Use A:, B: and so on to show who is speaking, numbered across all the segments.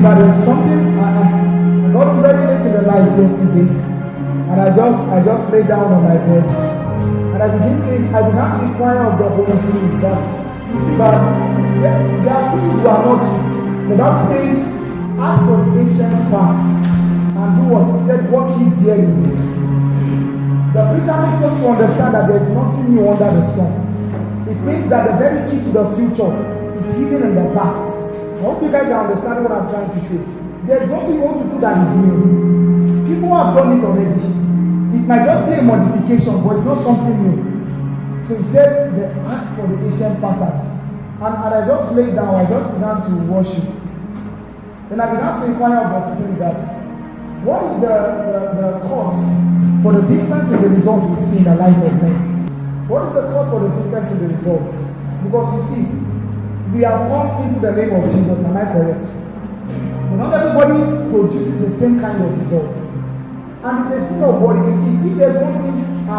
A: but there's something I got up very late in the night yesterday, and I just lay down on my bed, and I began to inquire of the Holy Spirit that you see that there are things you are not. The Bible says, ask for the ancient path and do what? He said, walk ye therein. The preacher makes us to understand that there is nothing new under the sun. It means that the very key to the future is hidden in the past. I hope you guys are understanding what I'm trying to say. There is nothing you want to do that is new. People have done it already. It might just be a modification, but it's not something new. So he said, ask for the ancient patterns. And I just laid down, I just began to worship. Then I began to inquire of the Spirit that what is the cause for the difference in the results we see in the life of men? What is the cause for the difference in the results? Because you see, we have come into the name of Jesus, am I correct? But not everybody produces the same kind of results. And it's a thing of what you see. If there's one thing I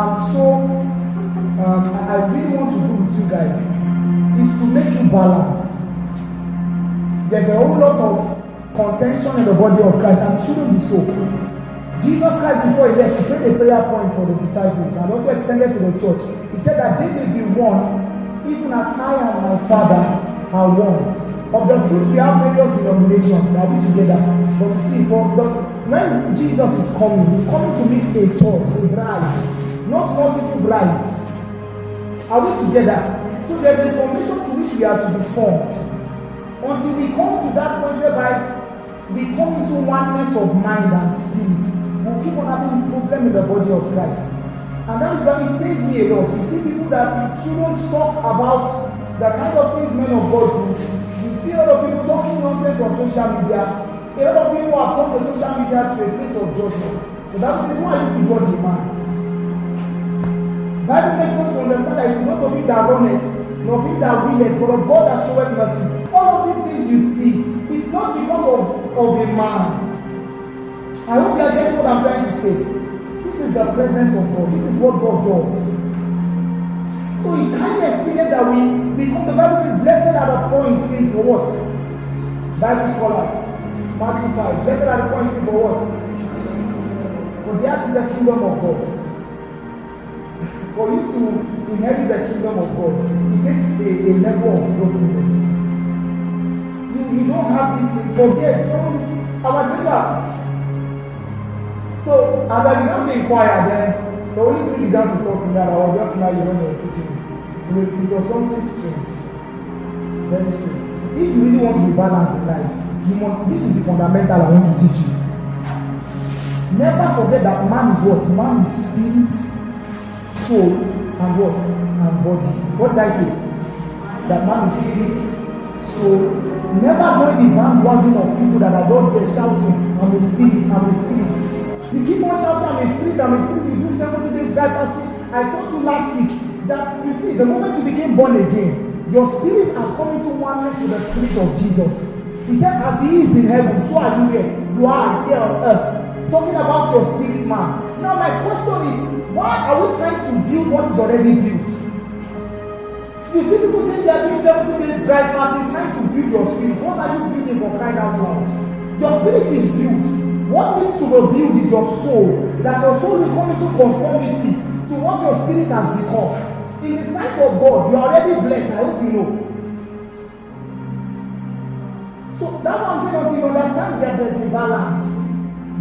A: really want to do with you guys, is to make you balanced. There's a whole lot of contention in the body of Christ, and it shouldn't be so. Jesus Christ, before he left, he prayed a prayer point for the disciples and also extended to the church. He said that they may be one, even as I and my Father are one. Of the truth, we have various denominations, are we together? But you see, when Jesus is coming, he's coming to meet a church, a bride, not multiple brides. Are we together? So there's a formation to which we are to be formed. Until we come to that point whereby we come into oneness of mind and spirit, we'll keep on having problem in the body of Christ. And that is why it pains me a lot. You see people that shouldn't talk about the kind of things men of God do. You see a lot of people talking nonsense on social media. A lot of people have turned the social media to a place of judgment. But that is why you to judge a man. Bible makes us to understand that it is not of him that runneth, nor of him that willeth, but of God that showeth mercy. All of these things you see, it's not because of a man. I hope you are getting what I'm trying to say. This is the presence of God. This is what God does. So it's highly expedient that we become, the Bible says, blessed are the poor in spirit for what? Bible scholars. Matthew 5. Blessed are the poor in spirit for what? For theirs is the kingdom of God. For you to inherit the kingdom of God, it takes a level of brokenness. You don't have this thing. Forget. Our deliver. So as I began to inquire, then the Holy Spirit began to talk to me, and I was just smiling when he was teaching me. It was something strange. Very strange. If you really want to be balanced in life, this is the fundamental I want to teach you. Never forget that man is what? Man is spirit, soul, and what? And body. What did I say? That man is spirit, soul. Never join the bandwagon of people that are just there shouting, I'm a spirit, I'm a spirit. You keep on shouting, I'm a spirit, I'm a spirit. You do 70 days dry fasting. I told you last week that you see, the moment you became born again, your spirit has come into oneness with the spirit of Jesus. He said, as he is in heaven, so are you here. You are here on earth. Talking about your spirit man. Now my question is, why are we trying to build what is already built? You see people saying they are doing 70 days dry fasting, trying to build your spirit. What are you building for crying out loud? Your spirit is built. What needs to be built is your soul. That your soul will come into conformity to what your spirit has become. In the sight of God, you are already blessed. I hope you know. So that's what I'm saying, until you understand that there's a balance.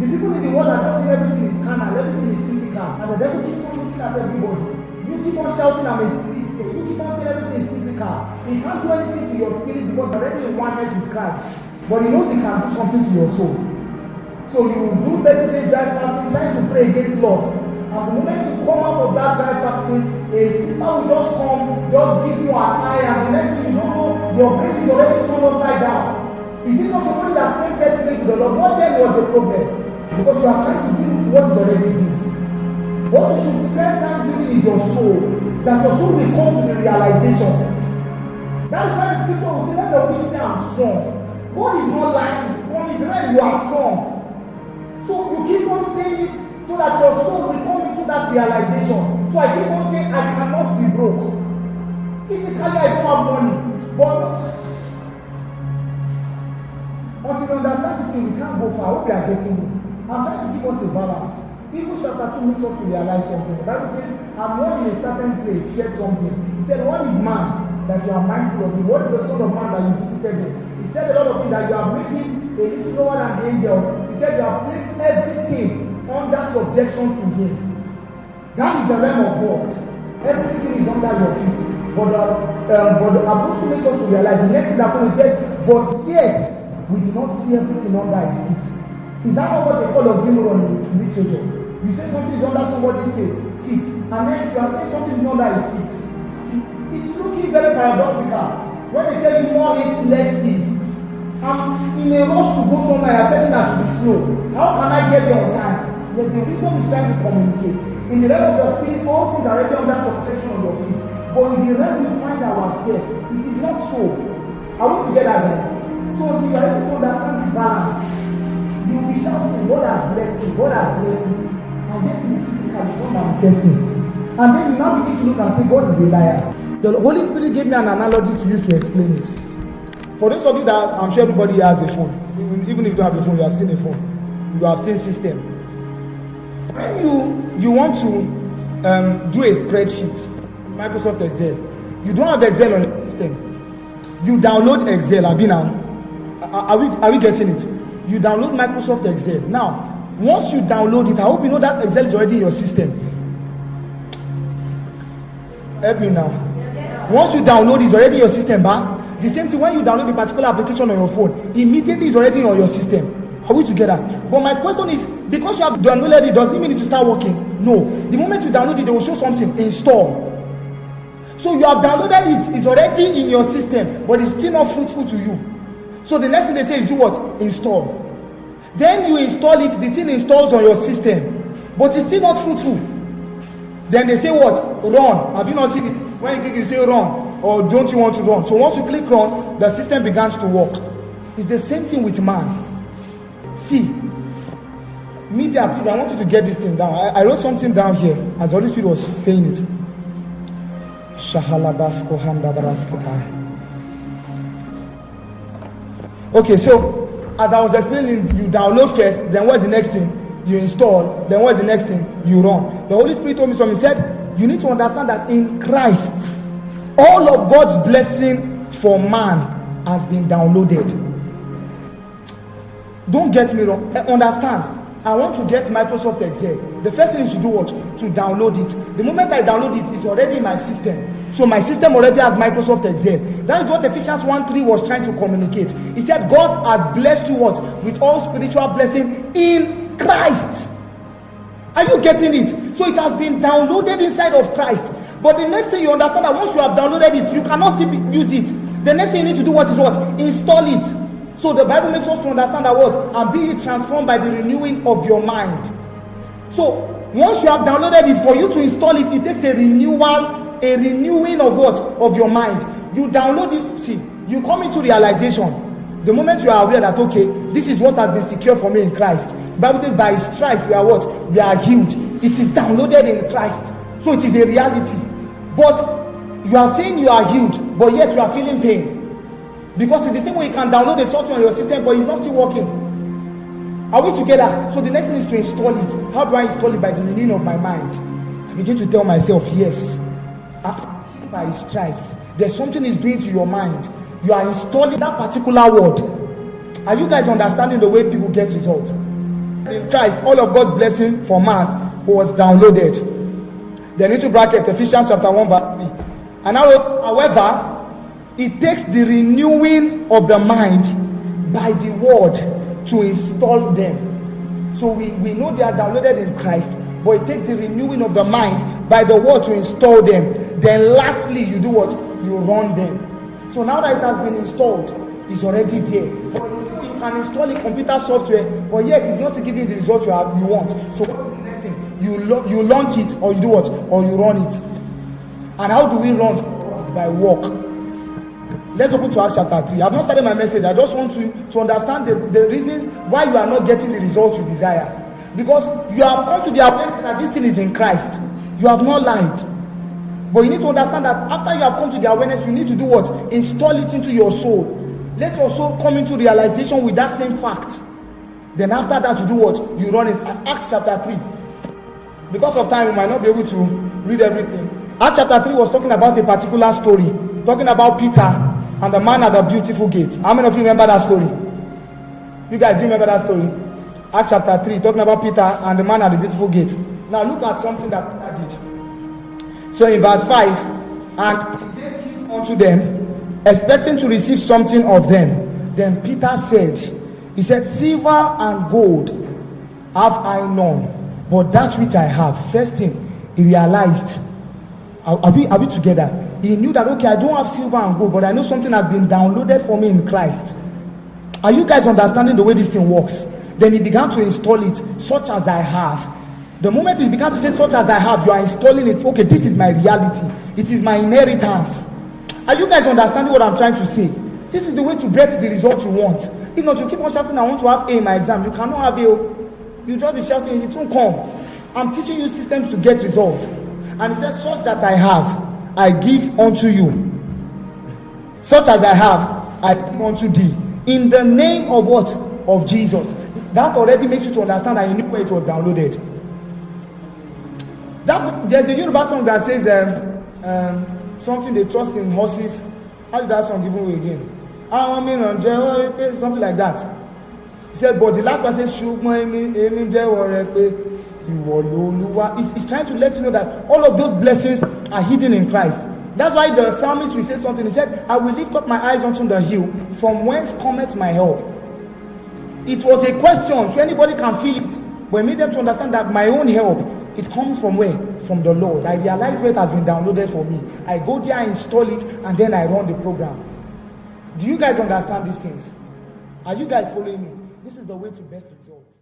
A: The people in the world are just saying everything is carnal, everything is physical, and the devil keeps on looking at everybody. You keep on shouting, I'm a spirit state. You keep on saying everything is physical. He can't do anything to your spirit because you're already in oneness with Christ. But he knows he can do something to your soul. So you do 30-day dry fasting, trying to pray against lust. And the moment you come out of that dry fasting, a sister will just come, just give you an eye, and the next thing you don't know, your brain is already turned upside down. Is it not somebody that spent 30 days with the Lord? What then was the problem? Because you are trying to build what is already built. What you should spend time building is your soul. That your soul will come to the realization. That is why the scripture will say, let the weak say I'm strong. God is not lying. From his realm you are strong. So you keep on saying it so that your soul will come into that realization. So I keep on saying I cannot be broke. Physically I don't have money. But Until you understand this thing, we can't go far. I hope you are getting it. I'm trying to give us a balance. Hebrews chapter 2 makes us to realize something. The Bible says, and one in a certain place said something. He said, what is man that you are mindful of him? What is the Son of Man that you visited him? He said a lot of things that you have made him a little lower than the angels. He said you have placed everything under subjection to him. That is the realm of God. Everything is under your feet. But the apostle makes us to realize the next thing that he said, but yet we do not see everything under his feet. Is that not what they call oxymoron in literature? You say something is under somebody's feet, and then you are saying something is under his feet. It's looking very paradoxical. When they tell you more is less speed, I'm in a rush to go somewhere, I'm telling I should be slow. How can I get there on time? Yes, the wisdom is trying to communicate. In the realm of the spirit, all things are already under subjection on your feet. But in the realm we find ourselves, it is not so. Are we together, guys? So until you are able to understand this balance, you will be shouting, God has blessed you, God has blessed you. And yet in the physical, you don't manifest it. And then you now begin to look and say, God is a liar. The Holy Spirit gave me an analogy to use to explain it. For those of you that, I'm sure everybody has a phone. Even if you don't have a phone, you have seen a phone. You have seen system. When you want to do a spreadsheet, Microsoft Excel, you don't have Excel on your system. You download Excel, are we getting it? You download Microsoft Excel. Now, once you download it, I hope you know that Excel is already in your system. Help me now. Once you download it, it's already in your system, but the same thing when you download a particular application on your phone, immediately it's already on your system. Are we together? But my question is, because you have downloaded it, does it mean it will start working? No. The moment you download it, they will show something, install. So you have downloaded it, it's already in your system, but it's still not fruitful to you. So the next thing they say is do what? Install. Then you install it, the thing installs on your system, but it's still not fruitful. Then they say what? Run. Have you not seen it? When you click, you say run, or don't you want to run? So once you click run, the system begins to work. It's the same thing with man. See, media, please, I want you to get this thing down. I wrote something down here as the Holy Spirit was saying it. Okay, so as I was explaining, you download first, then what's the next thing? You install, then what's the next thing? You run. The Holy Spirit told me something. He said, you need to understand that in Christ, all of God's blessing for man has been downloaded. Don't get me wrong. Understand. I want to get Microsoft Excel. The first thing you should do what? To download it. The moment I download it, it's already in my system. So my system already has Microsoft Excel. That is what Ephesians 1:3 was trying to communicate. He said God had blessed you what? With all spiritual blessing in Christ. Are you getting it? So it has been downloaded inside of Christ. But the next thing you understand that once you have downloaded it, you cannot still use it. The next thing you need to do what is what? Install it. So the Bible makes us to understand that what? And be transformed by the renewing of your mind. So once you have downloaded it, for you to install it, it takes a renewing of what? Of your mind. You download it, see, you come into realization. The moment you are aware that, okay, this is what has been secured for me in Christ. The Bible says by his stripes we are what? We are healed. It is downloaded in Christ. So it is a reality. But you are saying you are healed, but yet you are feeling pain. Because it's the same way you can download a software on your system, but it's not still working. Are we together? So the next thing is to install it. How do I install it? By the renewing of my mind. I begin to tell myself, yes, after by his stripes, there's something he's doing to your mind. You are installing that particular word. Are you guys understanding the way people get results? In Christ, all of God's blessing for man was downloaded. Then into bracket Ephesians chapter 1 verse 3. And now, however, it takes the renewing of the mind by the word to install them. So we know they are downloaded in Christ, but it takes the renewing of the mind by the word to install them. Then lastly, you do what? You run them. So now that it has been installed, it's already there. But you can install a computer software, but yet it's not giving the result you want. So what is the next thing? You launch it, or you do what? Or you run it. And how do we run? It's by work. Let's open to Acts chapter 3. I've not started my message. I just want to understand the reason why you are not getting the results you desire. Because you have come to the awareness that this thing is in Christ. You have not lied. But you need to understand that after you have come to the awareness, you need to do what? Install it into your soul. Let's also come into realization with that same fact. Then after that, you do what? You run it. Acts chapter 3. Because of time, we might not be able to read everything. Acts chapter 3 was talking about a particular story. Talking about Peter and the man at the beautiful gate. How many of you remember that story? You guys remember that story? Acts chapter 3, talking about Peter and the man at the beautiful gate. Now look at something that Peter did. So in verse 5, and he gave unto them, expecting to receive something of them. Then Peter said, he said, silver and gold have I none, but that which I have. First thing, he realized, are we together? He knew that, okay, I don't have silver and gold, but I know something has been downloaded for me in Christ. Are you guys understanding the way this thing works? Then he began to install it, such as I have. The moment he began to say, such as I have, you are installing it. Okay, this is my reality. It is my inheritance. Are you guys understanding what I'm trying to say? This is the way to get the result you want. If not, you keep on shouting, I want to have A in my exam. You cannot have A. You just be shouting, it won't come. I'm teaching you systems to get results. And he says, such that I have, I give unto you. Such as I have, I give unto thee. In the name of what? Of Jesus. That already makes you to understand that you knew where it was downloaded. There's a Yoruba song that says something they trust in horses. How did that song give away again? Something like that. He said, but the last verse says, it's trying to let you know that all of those blessings are hidden in Christ. That's why the psalmist will say something. He said, I will lift up my eyes unto the hill, from whence cometh my help. It was a question, so anybody can feel it. But we need them to understand that my own help, it comes from where? From the Lord. I realize where it has been downloaded for me. I go there, I install it, and then I run the program. Do you guys understand these things? Are you guys following me? This is the way to best results.